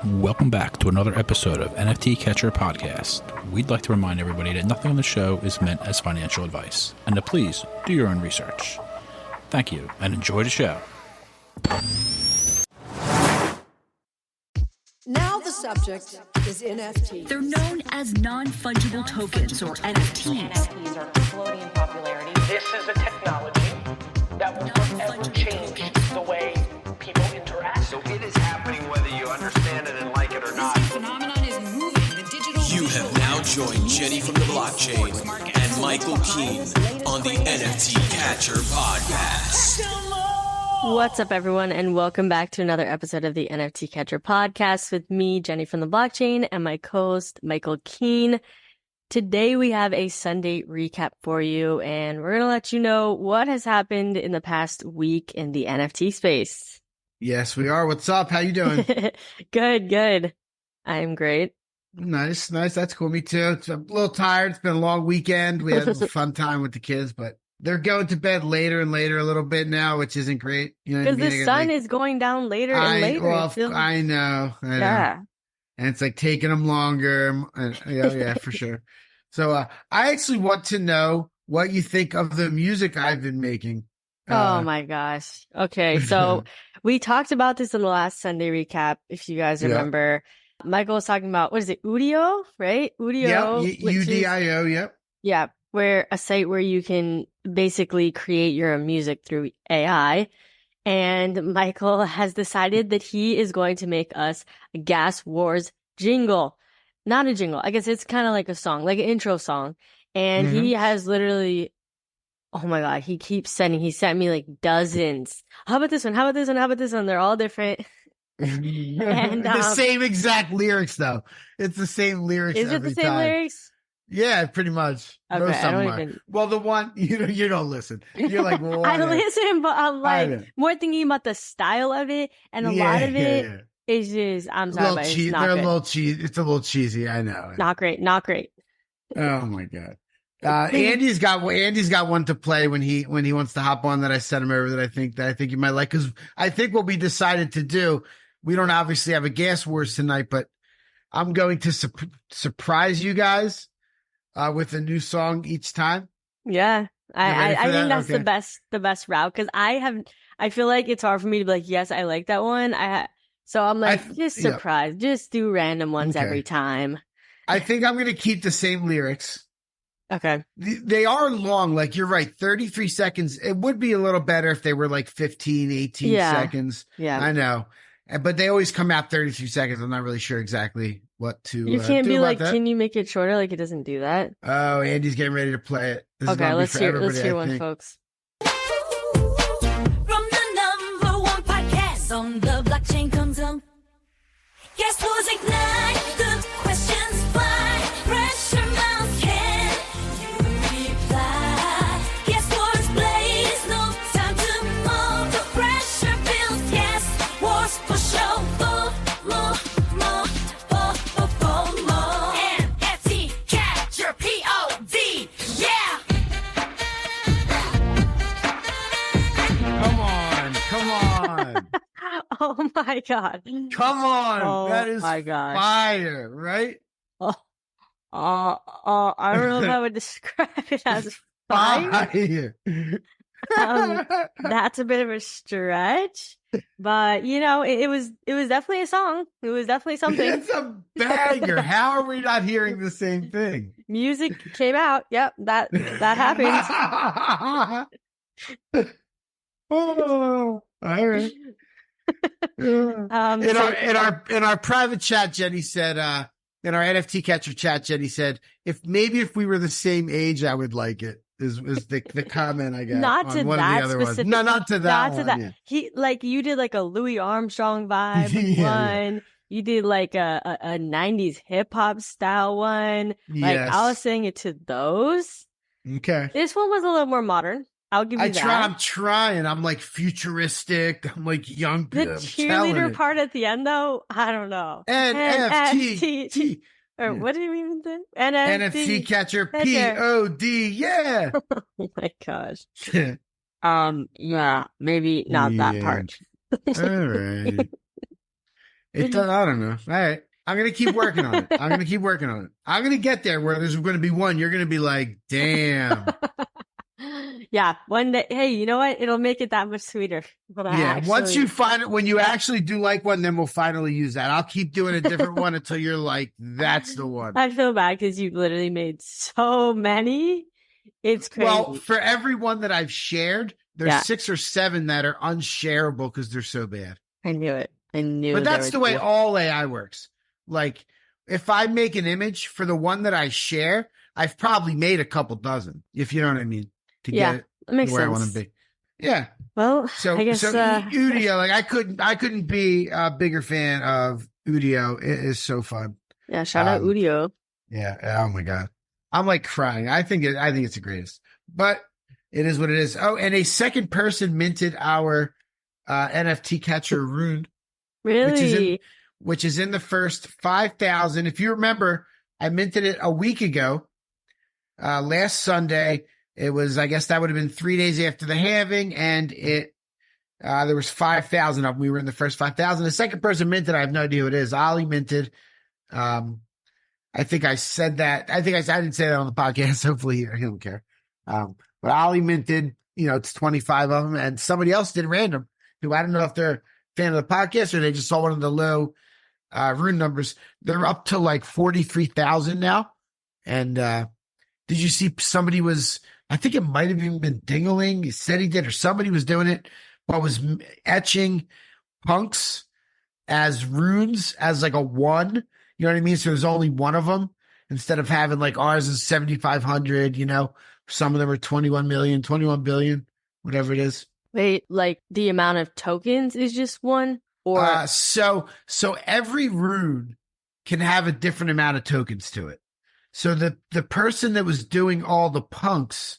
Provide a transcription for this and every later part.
Welcome back to another episode of NFT Catcher Podcast. We'd like to remind everybody that nothing on the show is meant as financial advice, and to please do your own research. Thank you, and enjoy the show. Now the subject is NFTs. They're known as non-fungible tokens, or NFTs. NFTs are exploding in popularity. This is a technology that will forever change the way people interact. So it is happening whether you understand it and like it or not. This phenomenon is moving. The digital You have now joined Jenny from the blockchain and Michael Keene on the NFT Catcher Podcast. What's up, everyone, and welcome back to another episode of the NFT Catcher Podcast with me, Jenny from the blockchain, and my co-host, Michael Keene. Today, we have a Sunday recap for you, and we're going to let you know what has happened in the past week in the NFT space. Yes, we are. What's up? How you doing? Good. I'm great. Nice. That's cool. Me too. I'm a little tired. It's been a long weekend. We had a fun time with the kids, but they're going to bed later and later a little bit now, which isn't great. You know, because the sun is going down later and later. Well, I know. Yeah. And it's like taking them longer. Yeah, for sure. So I actually want to know what you think of the music I've been making. Oh my gosh. Okay. So we talked about this in the last Sunday recap, if you guys remember. Michael was talking about, what is it? Udio, right? Udio. Yeah, Udio. Yep. Yeah. Where a site where you can basically create your own music through AI. And Michael has decided that he is going to make us a Gas Wars jingle. Not a jingle. I guess it's kind of like a song, like an intro song. And he has literally, oh my God, he sent me like dozens. How about this one? How about this one? How about this one? They're all different. And the same exact lyrics though. It's the same lyrics. Is it the same lyrics? Yeah, pretty much. Okay, Most I don't of them even. are. Well, the one you don't listen. You're like, well, I listen, but I'm like more thinking about the style of it, and a lot of it is just. I'm sorry, but it's not They're good. a little cheesy. It's a little cheesy. I know. Not great. Oh my God. Andy's got one to play when he wants to hop on that I sent him over that I think you might like, because I think what we decided to do. We don't obviously have a Gas Wars tonight, but I'm going to surprise you guys with a new song each time. Yeah, I think that's okay. the best route, because I feel like it's hard for me to be like, yes, I like that one. So I'm like, just surprise, just do random ones every time. I think I'm going to keep the same lyrics. Okay. They are long. Like, you're right. 33 seconds. It would be a little better if they were like 15, 18 seconds. Yeah. I know. But they always come out 33 seconds. I'm not really sure exactly what to You can't do be like, that. can you make it shorter? Like, it doesn't do that. Oh, Andy's getting ready to play it. Okay, let's hear one, folks. From the number one podcast on the blockchain comes on. Guess who's ignite? The questions fly. Pressure mounts, can you reply? Guess wars blaze, no time to move. The pressure builds, yes, wars for show. More. NFT Catcher, P-O-D, yeah. Come on. Oh my God. Come on. Oh that is my gosh. fire, right? I don't know if I would describe it as fire. That's a bit of a stretch, but it was definitely a song. It was definitely something. It's a banger. How are we not hearing the same thing? Music came out. Yep, that happened. Oh, all right. In our private chat, Jenny said, in our NFT Catcher chat, Jenny said, if we were the same age, I would like it. Is the comment I got. Not on to one that of the other specific. Ones. No, not to that. Not to that. Yeah. He you did like a Louis Armstrong vibe one. Yeah. You did like a 90s hip hop style one. Like I was saying it to those. Okay. This one was a little more modern. I'll give you that. I'm trying. I'm like futuristic. I'm like young. The cheerleader part at the end, though, I don't know. NFT. Or what did you even say? NFT Catcher, P-O-D. Yeah. Oh my gosh. Yeah, maybe not that part. All right. It does. I don't know. All right. I'm going to keep working on it. I'm going to get there where there's going to be one. You're going to be like, damn. Yeah, one day. Hey, you know what? It'll make it that much sweeter. Once you find it, when you actually do like one, then we'll finally use that. I'll keep doing a different one until you're like, that's the one. I feel bad because you've literally made so many. It's crazy. Well, for every one that I've shared, there's 6 or 7 that are unshareable because they're so bad. I knew it. But that's the way all AI works. Like, if I make an image for the one that I share, I've probably made a couple dozen, if you know what I mean, to get it that makes where sense. I want to be. Yeah. Well, So, I guess Udio, like I couldn't be a bigger fan of Udio. It is so fun. Yeah, shout out Udio. Yeah. Oh my God. I'm like crying. I think it's the greatest, but it is what it is. Oh, and a second person minted our NFT catcher rune. Really? Which is in the first 5,000. If you remember, I minted it a week ago, last Sunday. It was, I guess that would have been 3 days after the halving, and there was 5,000 of them. We were in the first 5,000. The second person minted, I have no idea who it is. Ollie minted. I think I said that. I didn't say that on the podcast. Hopefully he don't care. But Ollie minted, it's 25 of them, and somebody else did random, who I don't know if they're a fan of the podcast or they just saw one of the low rune numbers. They're up to like 43,000 now. And did you see somebody I think it might have even been Dingaling. He said he did, or somebody was doing it, but was etching punks as runes as like a 1. You know what I mean? So there's only one of them instead of having like ours is 7,500, some of them are 21 million, 21 billion, whatever it is. Wait, like the amount of tokens is just 1? Or so every rune can have a different amount of tokens to it. So the person that was doing all the punks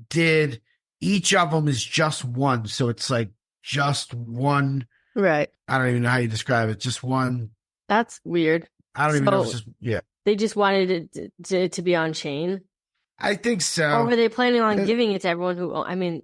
did, each of them is just 1. So it's like just 1. Right. I don't even know how you describe it. Just 1. That's weird. I don't even know. It's just, They just wanted it to be on chain. I think so. Or were they planning on giving it to everyone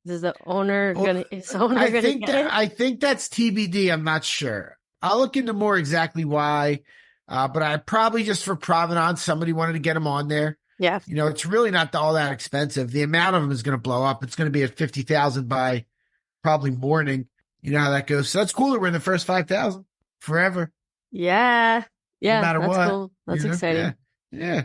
is the owner gonna get it? I think that's TBD. I'm not sure. I'll look into more exactly why. But I probably just for provenance, somebody wanted to get them on there. Yeah. It's really not all that expensive. The amount of them is going to blow up. It's going to be at 50,000 by probably morning. You know how that goes. So that's cool that we're in the first 5,000 forever. Yeah. Yeah. No matter that's what. Cool. That's exciting. Yeah.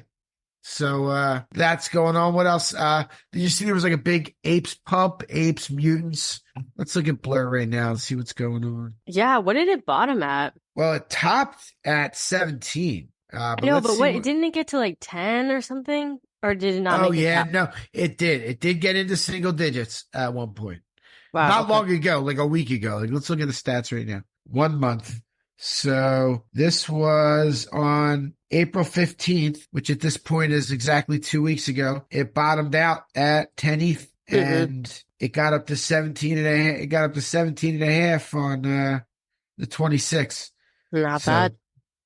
So that's going on. What else? Did you see there was like a big Apes pump, Apes mutants? Let's look at Blur right now and see what's going on. Yeah. What did it bottom at? Well, it topped at 17. But didn't it get to like 10 or something? Or did it not? Oh, yeah. No, it did. It did get into single digits at one point. Wow. Not long ago, like a week ago. Like, let's look at the stats right now. 1 month. So this was on April 15th, which at this point is exactly 2 weeks ago. It bottomed out at 10 ETH and it got up to 17 and a half. It got up to 17 and a half on the 26th. Not bad.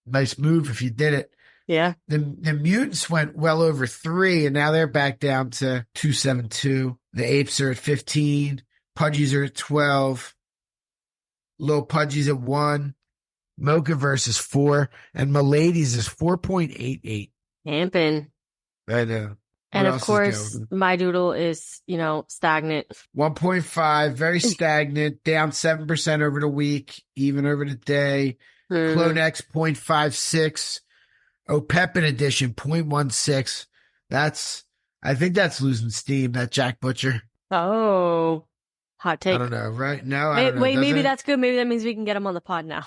Nice move if you did it. Yeah. The mutants went well over 3 and now they're back down to 272. The apes are at 15. Pudgies are at 12. Little Pudgies at 1. Mochaverse is 4, and Milady's is 4.88. Camping. I know. And of course, my doodle is, stagnant. 1.5, very stagnant, down 7% over the week, even over the day. Clone X 0.56. Opepin edition 0.16. I think that's losing steam, that Jack Butcher. Oh, hot take. I don't know, right? No, I don't know. Wait, maybe that's good. Maybe that means we can get him on the pod now.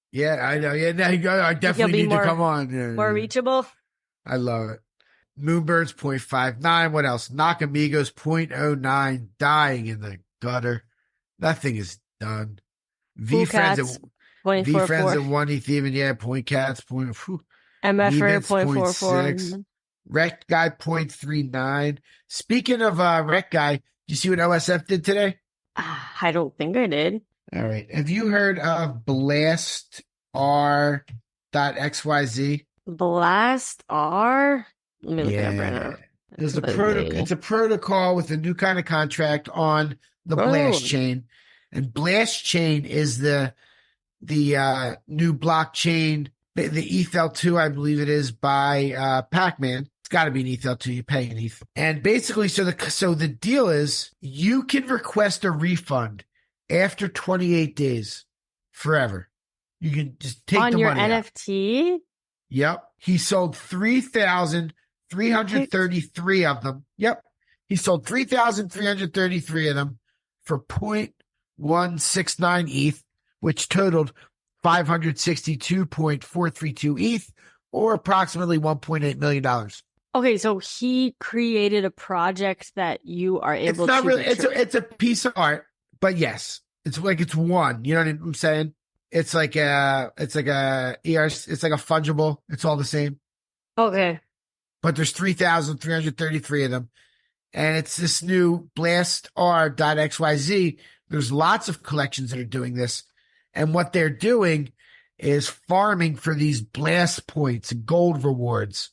Yeah, I know. Yeah, now I definitely need to come on. Yeah, more reachable. I love it. Moonbird's 0.59. What else? Nakamigos 0.09. Dying in the gutter. That thing is done. Veefriends at 1 ETH even. Yeah, Point Cats. MFR 0.44. Rekt Guy 0.39. Speaking of Rekt Guy, did you see what OSF did today? I don't think I did. All right. Have you heard of Blastr.xyz? Blastr? Let me look it up right now. It's a protocol with a new kind of contract on the Blast chain. And Blast chain is the new blockchain, the ETH-L2, I believe it is, by Pac-Man. It's got to be an ETH-L2. You pay an ETH. And basically, so the deal is you can request a refund after 28 days forever. You can just take on the your money out. NFT. Yep. He sold 3,333 of them. Yep. He sold 3,333 of them for 0.169 ETH, which totaled 562.432 ETH, or approximately $1.8 million. Okay, so he created a project that you are able It's not to really, retrieve. it's a piece of art, but yes, it's one, you know what I'm saying? It's like a fungible. It's all the same, Okay. but there's 3,333 of them. And it's this new Blastr.xyz. There's lots of collections that are doing this. And what they're doing is farming for these blast points, gold rewards,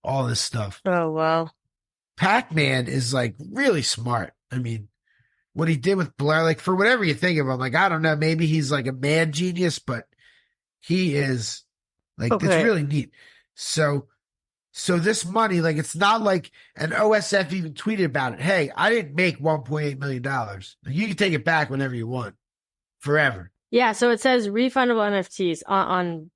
all this stuff. Oh, wow. Pac-Man is like really smart. I mean, what he did with Blair, like for whatever you think of him, like, I don't know, maybe he's like a mad genius, but he is like, Okay. it's really neat. So this money, like, it's not like an OSF even tweeted about it. Hey, I didn't make $1.8 million. You can take it back whenever you want, forever. Yeah, so it says refundable NFTs on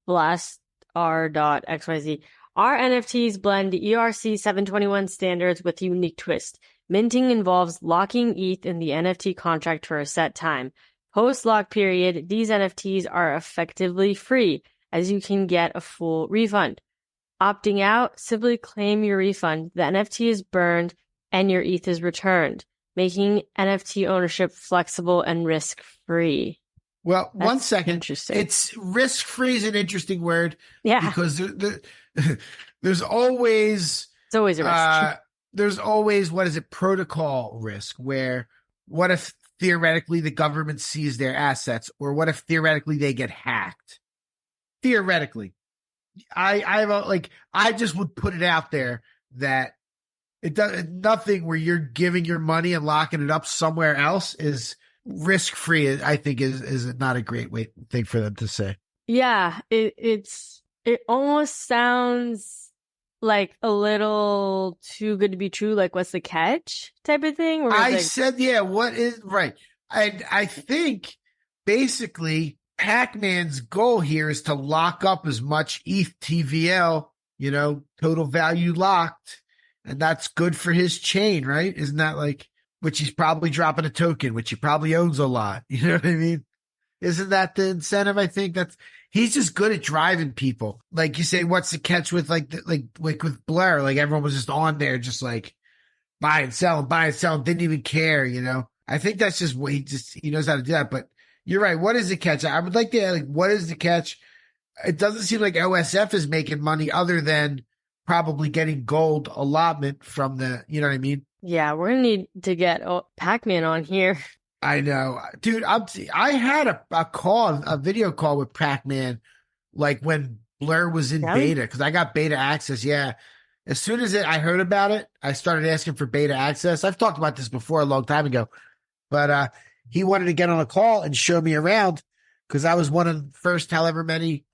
Blastr.xyz. Our NFTs blend ERC 721 standards with a unique twist. Minting involves locking ETH in the NFT contract for a set time. Post-lock period, these NFTs are effectively free, as you can get a full refund. Opting out, simply claim your refund. The NFT is burned and your ETH is returned, making NFT ownership flexible and risk-free. Well, That's one second. interesting. It's risk-free is an interesting word. Yeah. Because there's always It's always a risk. there's always, what is it, protocol risk, where what if theoretically the government sees their assets, or what if theoretically they get hacked? Theoretically. I just would put it out there that it does nothing where you're giving your money and locking it up somewhere else is risk free. I think is not a great thing for them to say. Yeah, it almost sounds like a little too good to be true. Like, what's the catch type of thing? Where it's I like, said, yeah, what is right? And I think basically Pac-Man's goal here is to lock up as much ETH TVL, total value locked. And that's good for his chain, right? Isn't that like, which he's probably dropping a token, which he probably owns a lot. You know what I mean? Isn't that the incentive? I think he's just good at driving people. Like you say, what's the catch with like with Blair? Like everyone was just on there, just like buy and sell, didn't even care, I think that's just what he knows how to do that. But you're right. What is the catch? I would like to what is the catch? It doesn't seem like OSF is making money other than probably getting gold allotment from the, you know what I mean? yeah, we're gonna need to get Pac-Man on here. I know, dude. I had a video call with Pac-Man, like when Blur was in Really? beta, because I got beta access. Yeah, as soon as I heard about it, I started asking for beta access. I've talked about this before a long time ago, but he wanted to get on a call and show me around because I was one of the first, however many,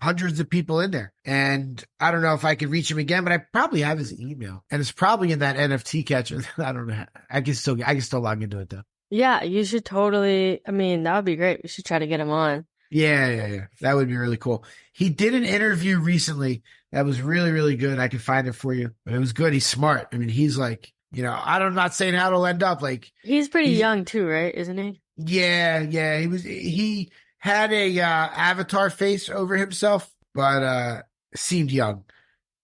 hundreds of people in there. And I don't know if I could reach him again, but I probably have his email, and it's probably in that NFT catcher. I don't know. I can still log into it though. Yeah, you should totally. I mean, that would be great. We should try to get him on. Yeah. That would be really cool. He did an interview recently that was really, really good. I can find it for you, but it was good. He's smart. I mean, he's like, I'm not saying how it'll end up. Like He's pretty young too, right? Isn't he? Yeah. He had a avatar face over himself, but seemed young.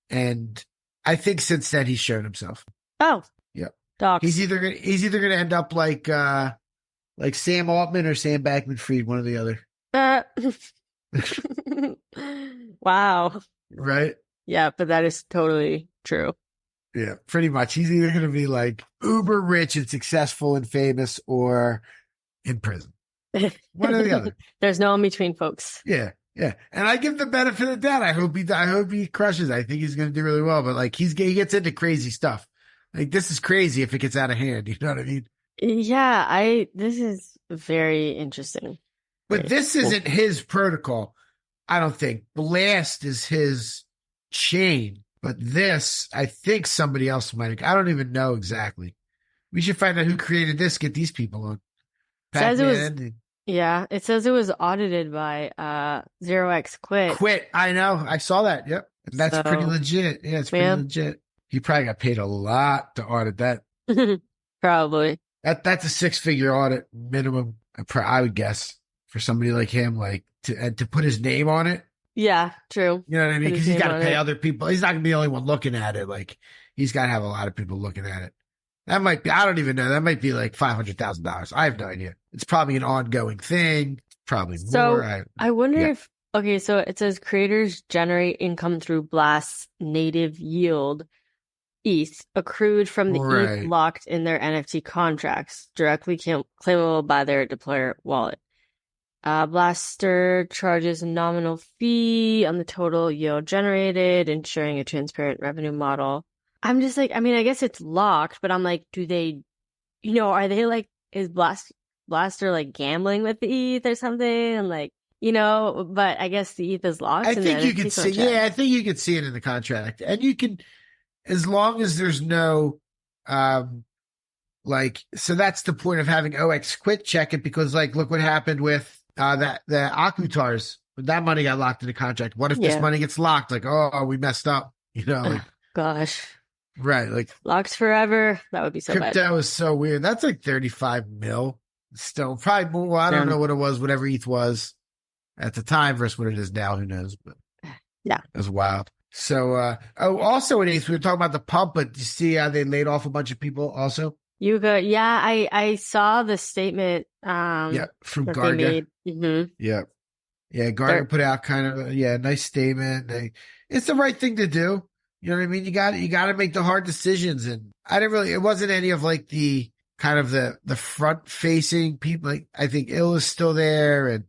And I think since then he's shown himself. Oh, Yep. docs. He's either gonna end up like Sam Altman or Sam Bankman-Fried, one or the other. Wow. Right? Yeah, but that is totally true. Yeah, pretty much. He's either going to be like uber rich and successful and famous, or in prison. One or the other. There's no in between, folks. Yeah. And I give the benefit of that. I hope he crushes. I think he's going to do really well. But like he gets into crazy stuff. Like this is crazy if it gets out of hand. You know what I mean? Yeah, this is very interesting. But Right. this isn't his protocol. I don't think. Blast is his chain. But this, I think somebody else might have. I don't even know exactly. We should find out who created this, get these people on. Says it was- Pac-Man Yeah, it says it was audited by 0x Quit. I know. I saw that. Yep. That's So, pretty legit. Yeah, it's pretty yeah. legit. He probably got paid a lot to audit that. Probably. That's a 6-figure audit minimum, I would guess, for somebody like him, like to put his name on it. Yeah, true. You know what I mean? Put his Because he's name got to on pay it. other people. He's not going to be the only one looking at it. Like, he's got to have a lot of people looking at it. That might be, I don't even know. That might be like $500,000. I have no idea. It's probably an ongoing thing. Probably So more. I wonder yeah. if, okay, so it says creators generate income through Blast's native yield ETH accrued from the Right. ETH locked in their NFT contracts, directly claimable by their deployer wallet. Blastr charges a nominal fee on the total yield generated, ensuring a transparent revenue model. I'm just like, I mean, I guess it's locked, but I'm like, do they, are they like, is Blastr like gambling with the ETH or something? And like, but I guess the ETH is locked. I in think the you NFT could see, contract. yeah, I think you could see it in the contract. And you can, as long as there's no, so that's the point of having OX quit check it, because like, look what happened with, the Akutars. That money got locked in the contract. What if this Yeah. money gets locked? Like, oh, we messed up, like, Gosh, right. Like locked forever. That would be so bad. crypto is so weird. That's like 35 mil still, probably more. Well, I don't Yeah. know what it was, whatever ETH was at the time versus what it is now. Who knows? But Yeah. it was wild. So, also in ETH, we were talking about the pump, but you see how they laid off a bunch of people also? Yuga, yeah, I saw the statement Yeah, from that they Garga. made. Mm-hmm. Yeah. Yeah, Garga put out kind of a nice statement. It's the right thing to do. You know what I mean? You got to make the hard decisions. And it wasn't any of like the kind of the front facing people. Like, I think Ill is still there, and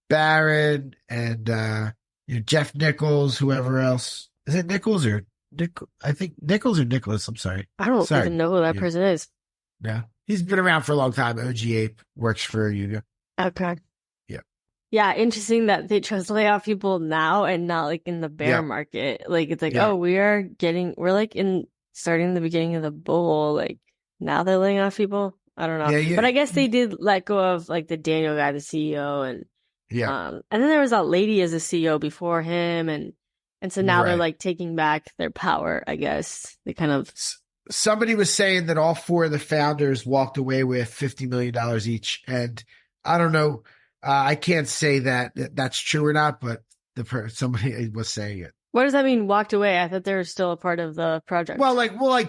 Barron, and, Jeff Nichols, whoever else. Is it Nichols or Nichols? I think Nichols or Nicholas. I'm sorry. I don't Sorry. even know who that Yeah. person is. Yeah. He's been around for a long time. OG Ape works for Yuga. Okay. Yeah. Yeah, interesting that they chose to lay off people now and not like in the bear Yeah. market. Like it's like, Yeah. oh, we're like starting the beginning of the bull. Like now they're laying off people. I don't know. Yeah, yeah. But I guess they did let go of like the Daniel guy, the CEO, and Yeah. and then there was that lady as a CEO before him, and so now they're Right. like taking back their power, I guess. They kind of Somebody was saying that all 4 of the founders walked away with $50 million each. And I don't know. I can't say that that's true or not, but somebody was saying it. What does that mean, walked away? I thought they were still a part of the project.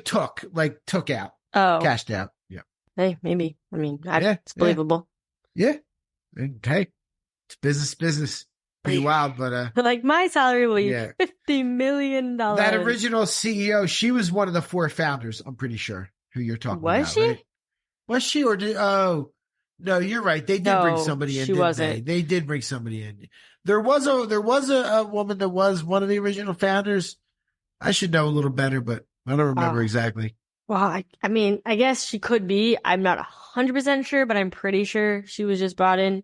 Took out, oh, cashed out. Yeah. hey, maybe. I mean, Yeah, it's believable. Yeah. And hey, it's business. Pretty wild, but Like my salary will be Yeah. $50 million. that original CEO, she was one of the 4 founders, I'm pretty sure, who you're talking about. Was she? Right? Was she, or no, you're right. They did bring No, somebody in. she didn't wasn't. They did bring somebody in. There was a woman that was one of the original founders. I should know a little better, but I don't remember exactly. Well, I mean, I guess she could be. I'm not 100% sure, but I'm pretty sure she was just brought in.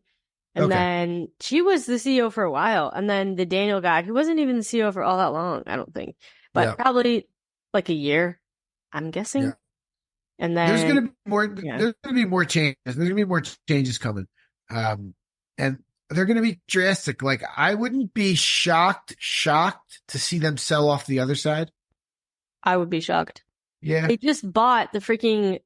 And Okay. then she was the CEO for a while. And then the Daniel guy, who wasn't even the CEO for all that long, I don't think, but Yeah. probably like a year, I'm guessing. Yeah. And then There's gonna be more. yeah. There's gonna be more changes. There's gonna be more changes coming, and they're gonna be drastic. Like I wouldn't be shocked to see them sell off the other side. I would be shocked. Yeah. They just bought the freaking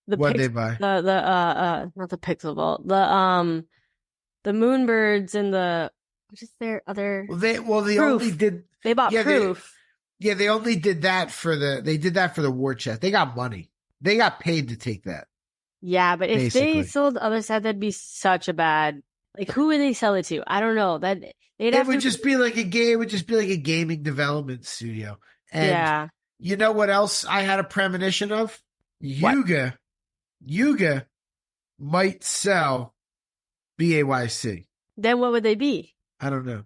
What'd they buy? the not the Pixel Vault, the Moonbirds and the what is their other They Proof. only did. they bought Yeah, Proof. They only did that for the war chest. They got money. They got paid to take that. Yeah, but if Basically. they sold the other side, that'd be such a bad. Like, who would they sell it to? I don't know. They'd It have would to. just be like a game. It would just be like a gaming development studio. And Yeah. you know what else I had a premonition of? Yuga might sell BAYC. Then what would they be? I don't know.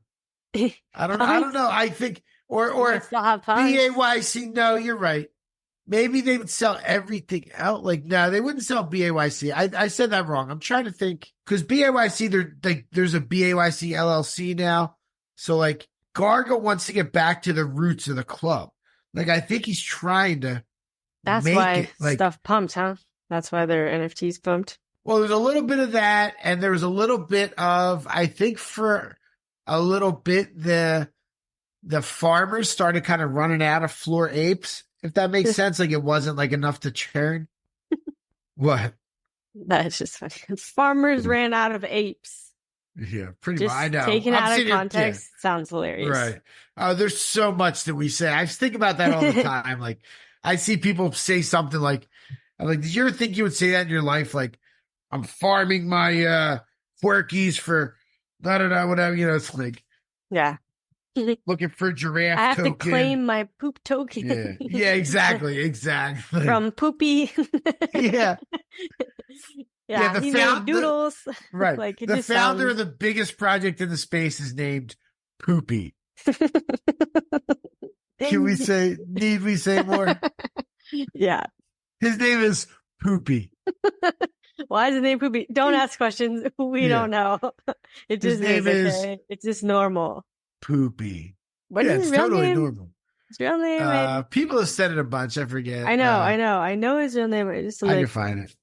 I don't know. I think or They still have fun. BAYC. No, you're right. Maybe they would sell everything out. Like, no, they wouldn't sell BAYC. I said that wrong. I'm trying to think because BAYC, there's a BAYC LLC now. So like Garga wants to get back to the roots of the club. Like, I think he's trying to That's make why it, like, stuff pumped, huh? That's why their NFTs pumped. well, there's a little bit of that, and there was a little bit of, I think for a little bit, the farmers started kind of running out of floor apes, if that makes sense. Like, it wasn't like enough to churn. What? That's just funny. Farmers ran out of apes. Yeah, pretty much. Just I know. taken I'm out of sitting here- context sounds hilarious. Right. There's so much that we say. I just think about that all the time. Like, I see people say something like, I'm like, did you ever think you would say that in your life? Like, I'm farming my quirkies for da-da-da, whatever. You know, it's like, Yeah. looking for giraffe I have token. to claim my poop token. Yeah, yeah, exactly. From Poopy. Yeah. Yeah, the he found- made doodles. Right. Like, it The just founder sounds- of the biggest project in the space is named Poopy. Need we say more? Yeah. His name is Poopy. Why is his name Poopy? Don't ask questions. We Yeah. don't know. It His just name is- okay? It's just normal. Poopy. What Yeah, is it's his real totally name? normal. His real name? People have said it a bunch. I forget. I know his real name. I just I can like, find it.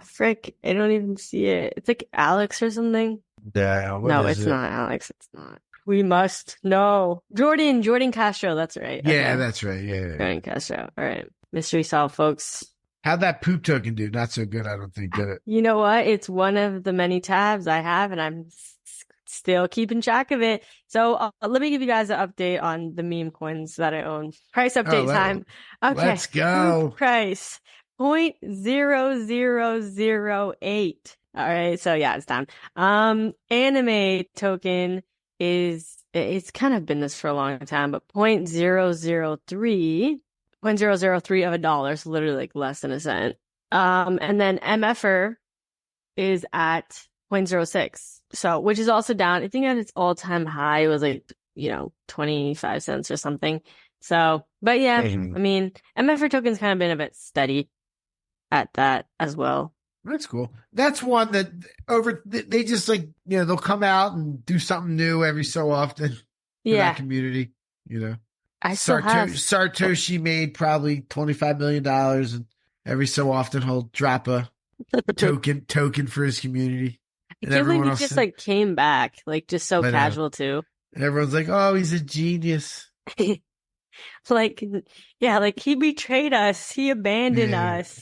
frick. I don't even see it. It's like Alex or something. Yeah. No, it's not Alex. It's not. We must know. Jordan Castro. That's right. Yeah, Okay. that's right. Yeah. Jordan Castro. All right. Mystery solved, folks. How'd that poop token do? Not so good, I don't think, did it? You know what? It's one of the many tabs I have, and I'm still keeping track of it. So let me give you guys an update on the meme coins that I own. Price update time. Okay. Let's go. Poop price 0.0008. All right. So yeah, it's down. Anime token it's kind of been this for a long time, but 0.003 of a dollar, so literally like less than a cent. And then MFR is at 0.06, so which is also down. I think at its all-time high it was like 25 cents or something. So, but yeah, Dang. I mean, MFR token's kind of been a bit steady at that as well. That's cool. That's one that they just like, they'll come out and do something new every so often. For Yeah, that community, I still have. Sartoshi made probably $25 million, and every so often he'll drop a token for his community. I can't believe he just like came back, like just so I know. casual too. And everyone's like, "Oh, he's a genius." Like, yeah, like he betrayed us. He abandoned us.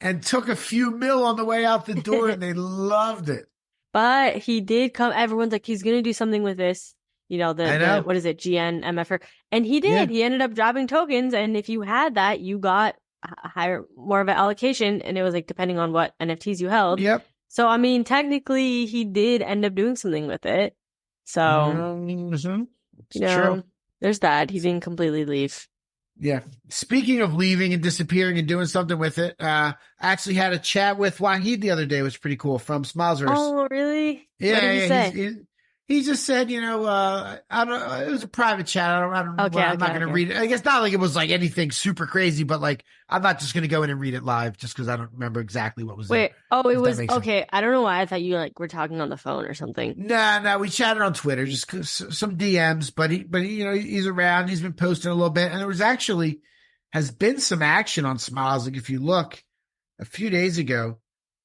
And took a few mil on the way out the door, and they loved it. But he did come. Everyone's like, he's going to do something with this. I know. The what is it? GN, MFR. And he did. Yeah. He ended up dropping tokens. And if you had that, you got more of an allocation. And it was like, depending on what NFTs you held. Yep. So, I mean, technically, he did end up doing something with it. So, It's true. there's that. He didn't completely leave. Yeah. Speaking of leaving and disappearing and doing something with it, I actually had a chat with Wahid the other day. It was pretty cool from Smilesverse. Oh, really? Yeah, What did he say? He just said, I don't. It was a private chat. I don't. Okay, I'm not going to okay. read it. I guess not like it was like anything super crazy, but like I'm not just going to go in and read it live just because I don't remember exactly what was Wait, there. it If that was makes sense. okay. I don't know why I thought you were talking on the phone or something. No, we chatted on Twitter, just some DMs. But he's around. He's been posting a little bit, and there was actually has been some action on Smiles. Like if you look, a few days ago,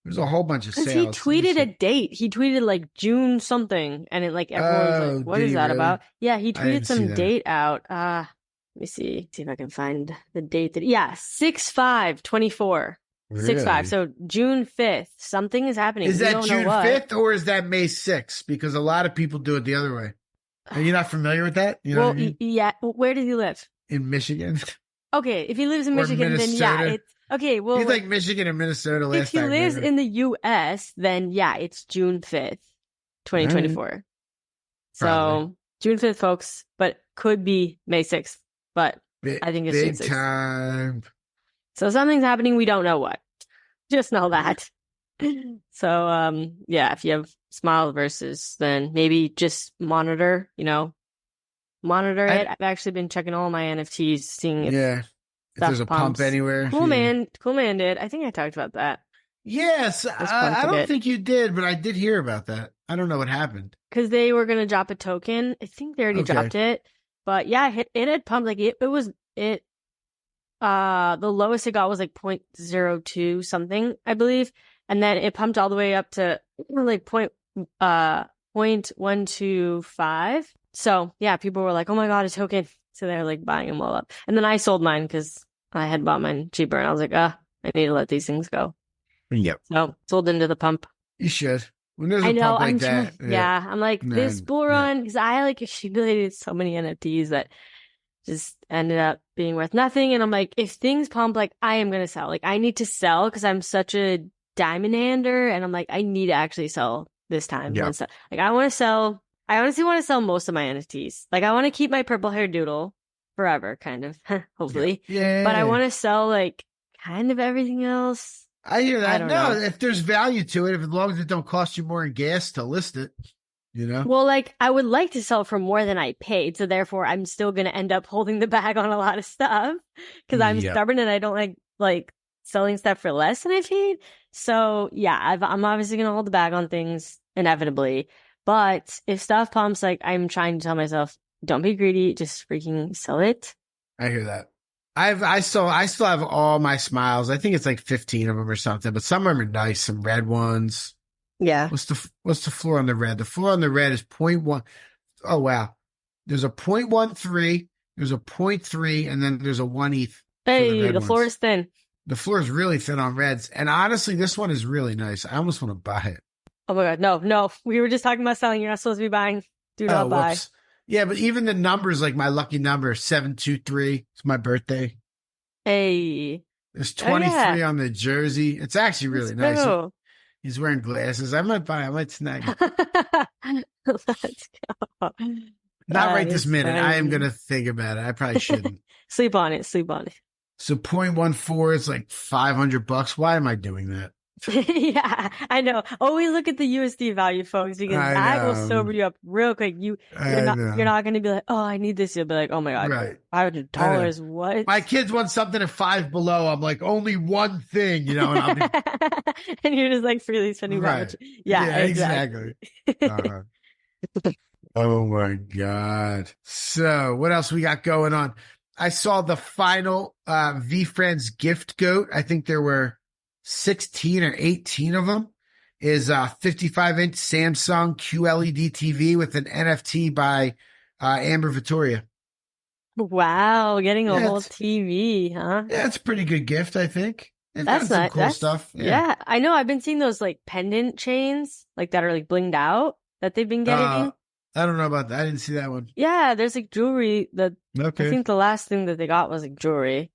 there's a whole bunch of Because sales. he tweeted a date. He tweeted like June something, and it like everyone's like, "What did is he that really? about?" Yeah, he I didn't tweeted see some that. date out. Let me see if I can find the date that. Yeah, 6/5/24. 6/5. So June 5th. Something is happening. Is We that don't know June what. 5th or is that May 6th? Because a lot of people do it the other way. Are you not familiar with that? You know Well, what I mean? yeah. Where does he live? In Michigan. Okay, if he lives in Or Michigan, then yeah, Minnesota. it's okay. Well, He's like Michigan and Minnesota if last he time. lives in the U.S., then yeah, it's June 5th, 2024. So Probably. June 5th, folks, but could be May 6th. But I think it's June big 6th. time. So something's happening. We don't know what. Just know that. So yeah, if you have Smile versus, then maybe just monitor it. I've actually been checking all my NFTs, seeing if Yeah. If there's a pump pumps. anywhere. Cool Man did. I think I talked about that. Yes, I a don't bit. think you did, but I did hear about that. I don't know what happened. Because they were gonna drop a token. I think they already Okay. dropped it. But yeah, it had pumped like it was the lowest it got was like 0.02 something, I believe. And then it pumped all the way up to like 0.125. So yeah, people were like, "Oh my god, a token!" So they're like buying them all up. And then I sold mine because I had bought mine cheaper, and I was like, I need to let these things go. Yep. So sold into the pump. You should. When there's a I know. pump like I'm that. I'm like this bull run because I like accumulated so many NFTs that just ended up being worth nothing. And I'm like, if things pump, like I am gonna sell. Like I need to sell because I'm such a diamond hander, and I'm like, I need to actually sell this time. Yeah. Like I want to sell. I honestly want to sell most of my NFTs. Like I want to keep my purple hair doodle forever, kind of, hopefully. Yeah. But I want to sell like kind of everything else. I hear that. I don't No, know. if there's value to it, as long as it don't cost you more in gas to list it, you know? Well, like I would like to sell for more than I paid, so therefore I'm still gonna end up holding the bag on a lot of stuff because I'm Yep. stubborn and I don't like selling stuff for less than I paid. So yeah, I'm obviously gonna hold the bag on things inevitably. But if stuff pumps, like I'm trying to tell myself, don't be greedy, just freaking sell it. I hear that. I still have all my smiles. I think it's like 15 of them or something, but some of them are nice. Some red ones. Yeah. What's the floor on the red? The floor on the red is 0.1. Oh wow. There's a 0.13, there's a 0.3, and then there's a 1 ETH. Hey, the floor is thin. The floor is really thin on reds. And honestly, this one is really nice. I almost want to buy it. Oh my god, no. We were just talking about selling. You're not supposed to be buying. Do not buy. Whoops. Yeah, but even the numbers, like my lucky number, 723. It's my birthday. Hey. There's 23 on the jersey. It's actually really nice. Go. He's wearing glasses. I might snag it. Let's go. Not right this It's minute. I am fine. going to think about it. I probably shouldn't. Sleep on it. So 0.14 is like $500. Why am I doing that? Yeah, I know. Always look at the USD value, folks, because I that will know. sober you up real quick. You're not going to be like, oh, I need this. You'll be like, oh my god, Right. $500. What? My kids want something at $5 below. I'm like, only one thing, you know. And I'll be, And you're just like freely spending that Right. much. Yeah, exactly. Oh my god. So what else we got going on? I saw the final Veefriends Gift Goat. I think there were 16 or 18 of them. Is a 55-inch Samsung QLED TV with an NFT by Amber Vittoria. Wow, getting a Yeah, whole it's- TV, huh? Yeah, it's a pretty good gift, I think. They've That's got some not cool stuff. Yeah, I know. I've been seeing those like pendant chains, like that are like blinged out that they've been getting. I don't know about that. I didn't see that one. Yeah, there's like jewelry that Okay. I think the last thing that they got was like jewelry.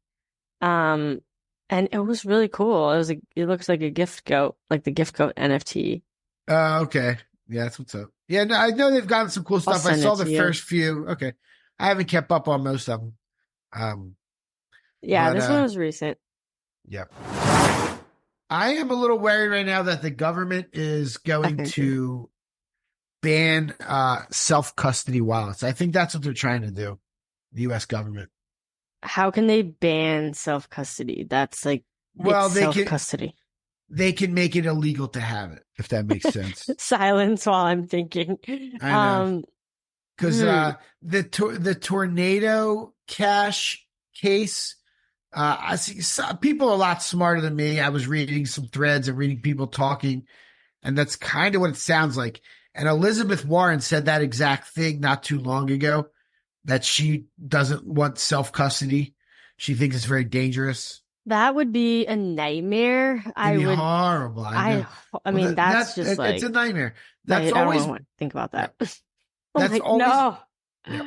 And it was really cool. It was like it looks like a gift goat, like the gift goat NFT. Okay. Yeah, that's what's up. Yeah, no, I know they've gotten some cool stuff. I send saw it the to you. first few. Okay. I haven't kept up on most of them. Yeah, But, this one was recent. Yep. I am a little worried right now that the government is going Okay. to ban self-custody wallets. I think that's what they're trying to do, the U.S. government. How can they ban self-custody? That's like Well, it's they can self-custody. they can make it illegal to have it, if that makes sense. Silence while I'm thinking. I know. Because Hmm. the tornado cash case, I see people are a lot smarter than me. I was reading some threads and reading people talking, and that's kind of what it sounds like. And Elizabeth Warren said that exact thing not too long ago, that she doesn't want self-custody. She thinks it's very dangerous. That would be a nightmare. I It'd be would. horrible. I I mean, Well, that's just like it's a nightmare. I That's don't always want to think about that. That's like, always- no. Yep.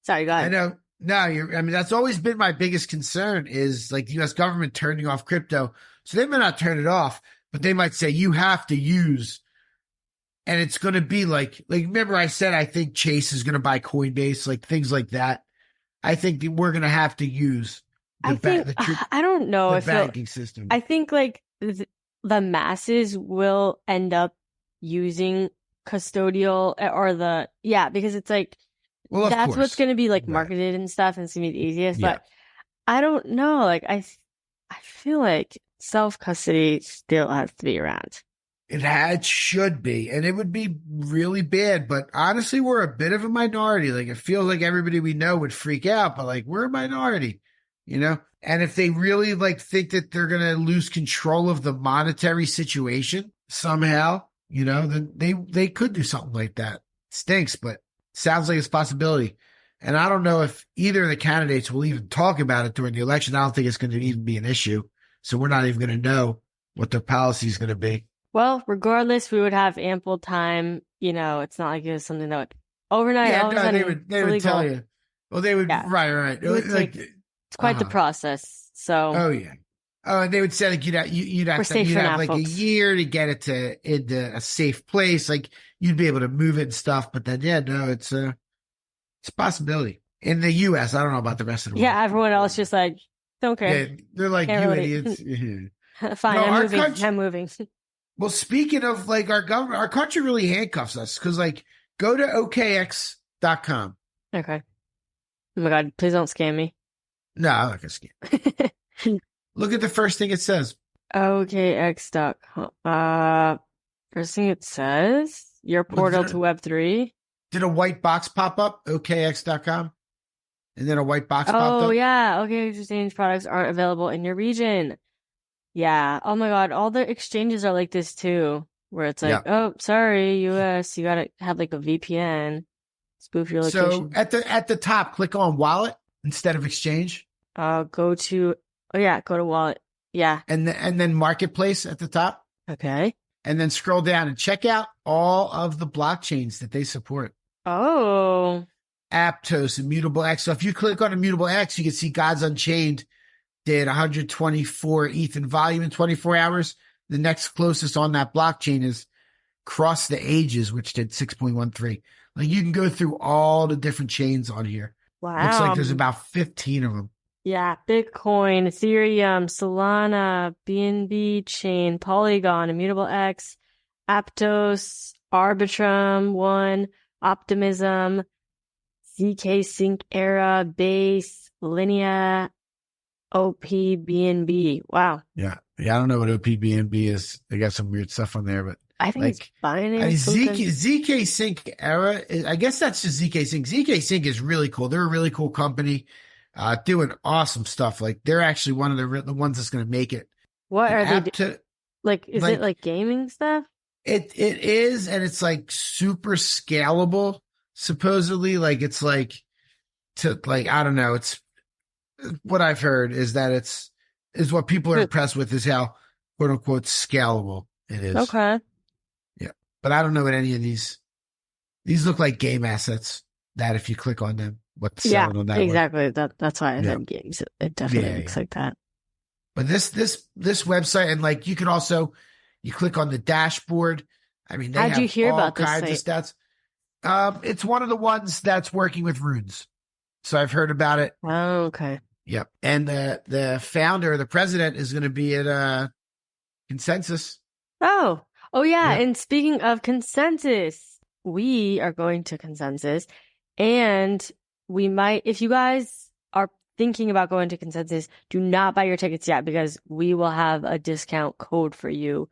Sorry, go I ahead. know. No, I mean, that's always been my biggest concern is like the U.S. government turning off crypto. So they may not turn it off, but they might say you have to use, and it's going to be like remember I said I think Chase is going to buy Coinbase, like things like that. I think that we're going to have to use I think I don't know the if banking system. I think like the masses will end up using custodial or because it's like Well, of that's course. what's going to be like Right. marketed and stuff, and it's gonna be the easiest. Yeah. But I don't know. Like, I feel like self-custody still has to be around. It should be, and it would be really bad. But honestly, we're a bit of a minority. Like, it feels like everybody we know would freak out, but like, we're a minority, you know? And if they really like think that they're going to lose control of the monetary situation somehow, you know, then they could do something like that. Stinks, but sounds like it's a possibility. And I don't know if either of the candidates will even talk about it during the election. I don't think it's going to even be an issue. So we're not even going to know what their policy is going to be. Well, regardless, we would have ample time. You know, it's not like it was something that would overnight. all of a sudden, they would tell you. Well, they would, Yeah. right. It would Like, it's quite the process. So, oh yeah. Oh, and they would say like you'd have We're safe you'd for have now, like folks. a year to get it into a safe place. Like you'd be able to move it and stuff. But then, yeah, no, it's a possibility in the U.S. I don't know about the rest of the world. yeah, everyone else just like, don't care. Yeah, they're like, Can't you relate. idiots. Yeah. Fine, No, I'm our moving. country- I'm moving. Well, speaking of like our government, our country really handcuffs us because like go to okx.com. Okay. Oh my God, please don't scam me. No, I'm not going to scam. Look at the first thing it says. OKX.com. First thing it says, your portal to Web3. Did a white box pop up? OKX.com. And then a white box popped Oh, up. yeah. OKX exchange products aren't available in your region. Yeah. Oh my God. All the exchanges are like this too, where it's like, oh, sorry, US, you gotta have like a VPN, spoof your location. So at the top, click on wallet instead of exchange. Go to wallet. Yeah. And then marketplace at the top. Okay. And then scroll down and check out all of the blockchains that they support. Oh. Aptos, Immutable X. So if you click on Immutable X, you can see Gods Unchained did 124 ETH in volume in 24 hours. The next closest on that blockchain is Cross the Ages, which did 6.13. Like you can go through all the different chains on here. Wow. Looks like there's about 15 of them. Yeah, Bitcoin, Ethereum, Solana, BNB Chain, Polygon, Immutable X, Aptos, Arbitrum, One, Optimism, ZK Sync Era, Base, Linea, OPBNB. Wow. Yeah. I don't know what OPBNB is. They got some weird stuff on there, but I think it's Binance. ZK Sync Era, I guess that's just ZK Sync. ZK Sync is really cool. They're a really cool company, doing awesome stuff. Like they're actually one of the ones that's going to make it. What are they doing? Like, is it like gaming stuff? It is, and it's like super scalable. Supposedly, like it's like I don't know. It's what I've heard is that is what people are impressed with is how quote unquote scalable it is. Okay. Yeah, but I don't know what any of these look like game assets. That if you click on them, what's selling on that? Exactly. That's why I said games. It definitely looks like that. But this website, and like you could also you click on the dashboard. I mean, they how'd have you hear all about this kinds site? of stats. It's one of the ones that's working with runes. So I've heard about it. Oh, okay. Yep. And the founder, the president is going to be at Consensus. Oh yeah. Yep. And speaking of Consensus, we are going to Consensus, and we might, if you guys are thinking about going to Consensus, do not buy your tickets yet because we will have a discount code for you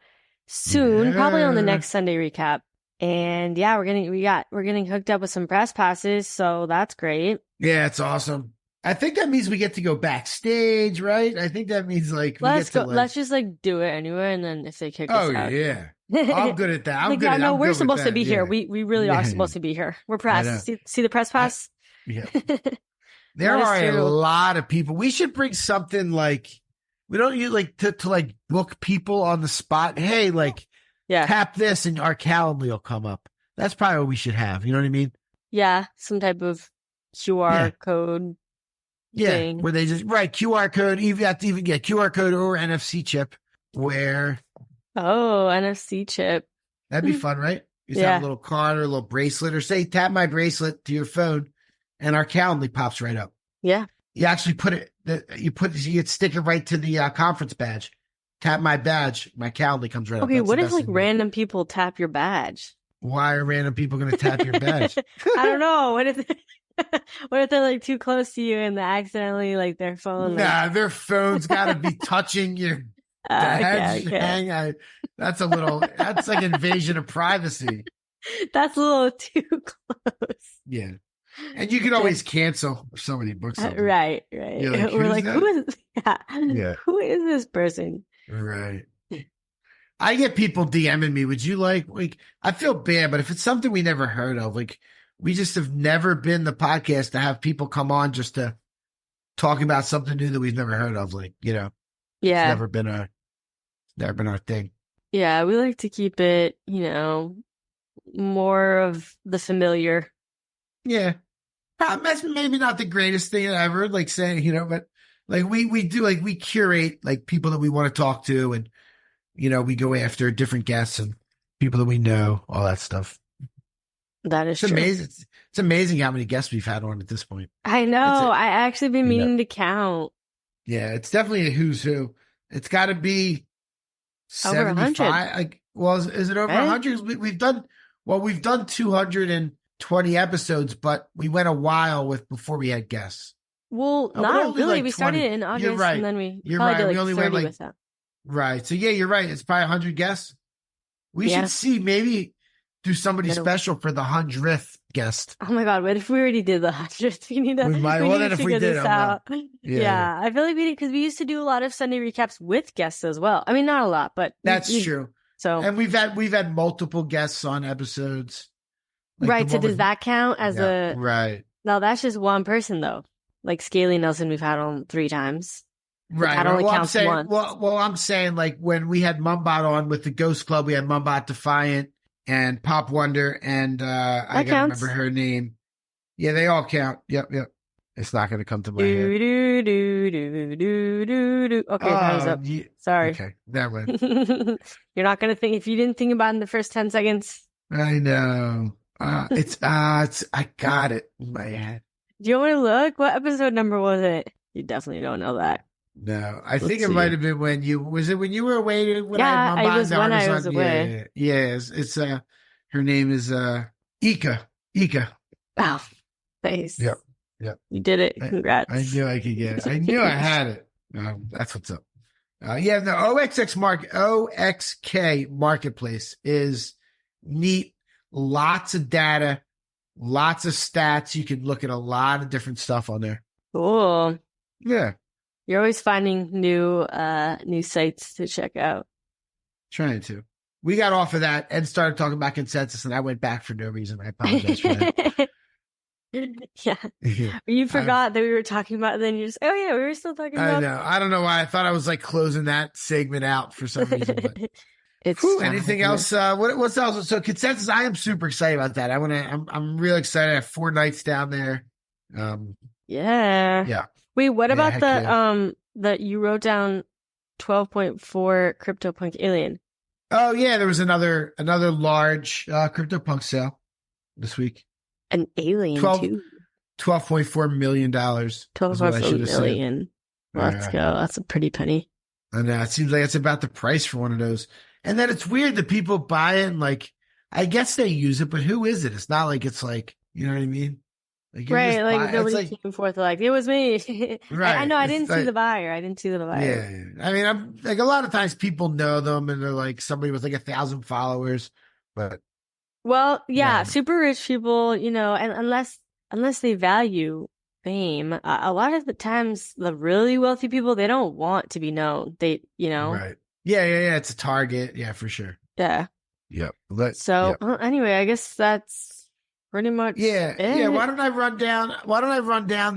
soon, probably on the next Sunday recap. And yeah, we're getting hooked up with some press passes, so that's great. Yeah, it's awesome. I think that means we get to go backstage, right? I think that means like Let's go. Let's just like do it anyway, and then if they kick us out. Oh yeah, I'm good at that. I'm like, good. No, I'm we're good supposed with to that. be here. Yeah. We really are supposed to be here. We're press. See the press pass. Yeah. There That is are a true. lot of people. We should bring something like we don't use like to like book people on the spot. Hey, like tap this and our calendar will come up. That's probably what we should have. You know what I mean? Yeah, some type of QR code. Thing. Where they just QR code. You have to even get QR code or NFC chip. Where NFC chip. That'd be fun, right? You just have a little card or a little bracelet, or say tap my bracelet to your phone, and our calendar pops right up. Yeah. You actually put it. You stick it right to the conference badge. Tap my badge, my calendar comes right up. Okay, That's what the if best like thing. random people tap your badge? Why are random people going to tap your badge? I don't know. What if What if they're like too close to you and they accidentally like their phone? Like... Nah, their phone's got to be touching your head. Okay. That's like invasion of privacy. That's a little too close. Yeah. And you can always cancel if somebody books something. Right. You're like, We're like, who is who is this person? Right. I get people DMing me. Would you like, I feel bad, but if it's something we never heard of, like, we just have never been the podcast to have people come on just to talk about something new that we've never heard of. Like, Yeah. It's never been our thing. Yeah. We like to keep it, more of the familiar. Yeah. That's maybe not the greatest thing ever, like saying, but like we do, like we curate like people that we want to talk to, and we go after different guests and people that we know, all that stuff. That is true. Amazing. It's amazing how many guests we've had on at this point. I know. I actually been meaning to count. Yeah, it's definitely a who's who. It's got to be over 75. Like, well, is it over 100? We've done 220 episodes, but we went a while before we had guests. Well, not really. We started in August, right. and then we You're probably right. did like we only 30 went without. Right. So yeah, you're right. It's probably 100 guests. We should see, maybe do somebody special for the 100th guest. Oh my God! What if we already did the 100th? We need to. We need to figure this out. Yeah, I feel like we did, because we used to do a lot of Sunday recaps with guests as well. I mean, not a lot, but that's true. So, and we've had multiple guests on episodes. Like right. So does that count as a right? No, that's just one person though. Like Scaly Nelson, we've had on 3 times. Right. That only counts once. Well, I'm saying, like, when we had Mumbot on with the Ghost Club, we had Mumbot Defiant and Pop Wonder, and I can't remember her name. Yeah, they all count. Yep. It's not going to come to my head. Okay, time's up. Sorry. Okay, that one. You're not going to think, if you didn't think about it in the first 10 seconds. I know. I got it in my head. Do you want me to look? What episode number was it? You definitely don't know that. No, I think it might have been when you were away? It was when I was away. Yeah, it's her name is Ika. Oh, nice. Yep. You did it. Congrats. I knew I could get it. I knew I had it. That's what's up. The OXK marketplace is neat. Lots of data, lots of stats. You can look at a lot of different stuff on there. Cool. Yeah. You're always finding new sites to check out. Trying to. We got off of that and started talking about consensus, and I went back for no reason. I apologize for that. Yeah. You forgot that we were talking about it, then you just, oh yeah, we were still talking about. I know. I don't know why. I thought I was like closing that segment out for some reason. But anything else? What's else? So consensus, I am super excited about that. I'm real excited. I have 4 nights down there. Yeah. Wait, what about that you wrote down 12.4 CryptoPunk alien? Oh yeah, there was another large CryptoPunk sale this week. An alien too. $12.4 million. $12.4 million. Let's go. That's a pretty penny. And it seems like it's about the price for one of those. And then it's weird that people buy it and, like, I guess they use it, but who is it? It's not like it's like, you know what I mean? Like, right, like nobody came forth like, it was me. Right. I know, I didn't see the buyer. Yeah. I mean, I'm like, a lot of times people know them and they're like somebody with like 1,000 followers, but. Well, yeah, super rich people, and unless they value fame, a lot of the times the really wealthy people, they don't want to be known. They, Right. Yeah. It's a target. Yeah, for sure. Yeah. Yep. Anyway, I guess that's pretty much it. Yeah. Why don't I run down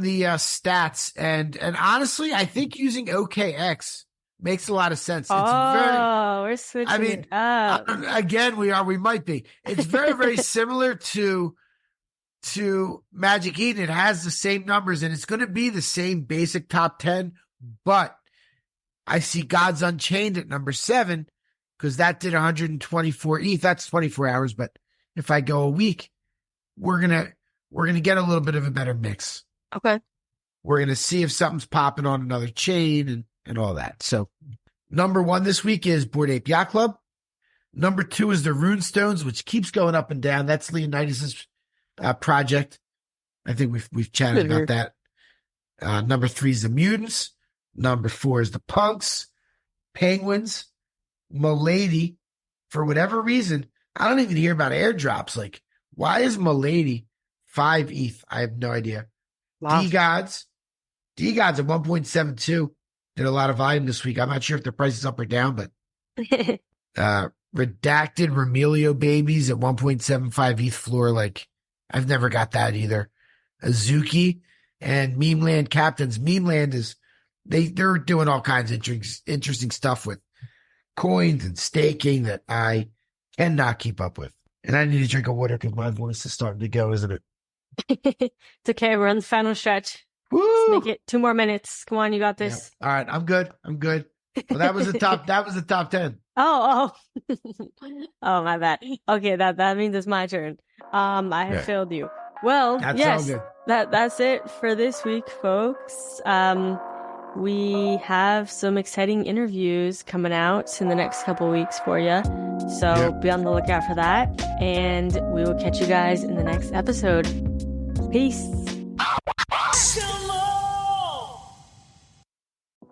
the stats and honestly, I think using OKX makes a lot of sense. We're switching it up. Again, we might be. It's very, very similar to Magic Eden. It has the same numbers and it's going to be the same basic top 10, but I see Gods Unchained at number 7 because that did 124 ETH. That's 24 hours. But if I go a week, we're going to get a little bit of a better mix. Okay. We're going to see if something's popping on another chain and all that. So number 1 this week is Bored Ape Yacht Club. Number 2 is the Runestones, which keeps going up and down. That's Leonidas's project. I think we've chatted about that. Number 3 is the Mutants. Number 4 is the Punks, Penguins, Milady. For whatever reason, I don't even hear about airdrops. Like, why is Milady 5 ETH? I have no idea. Wow. D-Gods at 1.72. Did a lot of volume this week. I'm not sure if the price is up or down, but Redacted Remilio Babies at 1.75 ETH floor. Like, I've never got that either. Azuki and Memeland Captains. Memeland is, they're doing all kinds of interesting stuff with coins and staking that I cannot keep up with. And I need to drink a water because my voice is starting to go, isn't it? It's okay. We're on the final stretch. Woo! Let's make it 2 more minutes. Come on, you got this. Yep. All right, I'm good. Well, that was the top 10. Oh, my bad. Okay, that means it's my turn. I have failed you. Well, That's yes, all good. that's it for this week, folks. We have some exciting interviews coming out in the next couple weeks for you. So be on the lookout for that. And we will catch you guys in the next episode. Peace.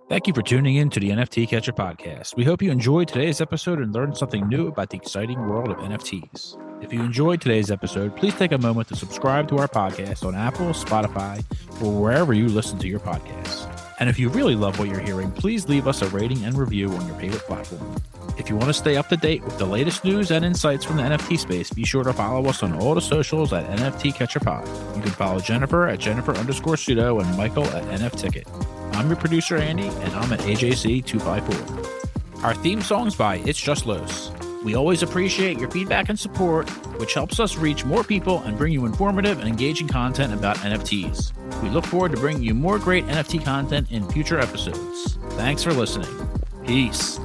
Thank you for tuning in to the NFT Catcher Podcast. We hope you enjoyed today's episode and learned something new about the exciting world of NFTs. If you enjoyed today's episode, please take a moment to subscribe to our podcast on Apple, Spotify, or wherever you listen to your podcasts. And if you really love what you're hearing, please leave us a rating and review on your favorite platform. If you want to stay up to date with the latest news and insights from the NFT space, be sure to follow us on all the socials at NFT Catcher Pod. You can follow Jennifer at Jennifer_pseudo and Michael at NFTicket. I'm your producer, Andy, and I'm at AJC254. Our theme song's by It's Just Los. We always appreciate your feedback and support, which helps us reach more people and bring you informative and engaging content about NFTs. We look forward to bringing you more great NFT content in future episodes. Thanks for listening. Peace.